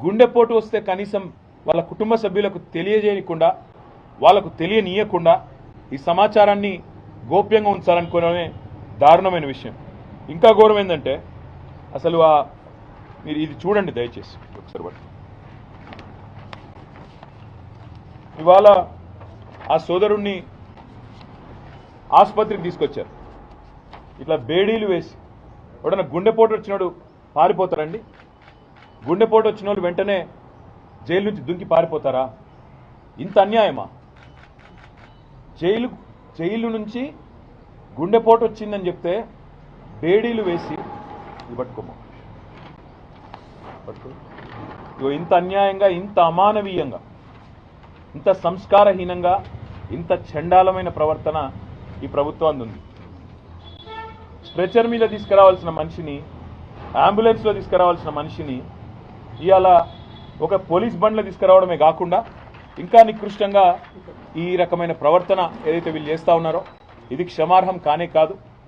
గుండెపోటు వస్తే కనీసం వాళ్ళ కుటుంబ సభ్యులకు తెలియజేయకుండా వాళ్ళకు తెలియనీయకుండా ఈ సమాచారాన్ని గోప్యంగా ఉంచాలనుకోవడమే దారుణమైన విషయం. ఇంకా ఘోరం ఏంటంటే అసలు మీరు ఇది చూడండి దయచేసి ఒకసారి బట్టి. ఇవాళ ఆ సోదరుణ్ణి ఆసుపత్రికి తీసుకొచ్చారు. ఇట్లా బేడీలు వేసి ఎవడన్నా గుండెపోటు వచ్చినాడు పారిపోతారండి? గుండెపోటు వచ్చిన వాళ్ళు వెంటనే జైలు నుంచి దుంకి పారిపోతారా? ఇంత అన్యాయమా? జైలు నుంచి గుండెపోటు వచ్చిందని చెప్తే బేడీలు వేసి పట్టుకోమా ఇంత అన్యాయంగా, ఇంత అమానవీయంగా, ఇంత సంస్కారహీనంగా, ఇంత చండాలమైన ప్రవర్తన ఈ ప్రభుత్వానికి ఉంది. స్ట్రెచర్ మీద తీసుకురావాల్సిన మనిషిని, అంబులెన్స్లో తీసుకురావాల్సిన మనిషిని ఇవాళ ఒక పోలీస్ బండ్లో తీసుకురావడమే కాకుండా ఇంకా నికృష్టంగా ఈ రకమైన ప్రవర్తన ఏదైతే వీళ్ళు చేస్తూ ఉన్నారో ఇది క్షమార్హం కానే కాదు.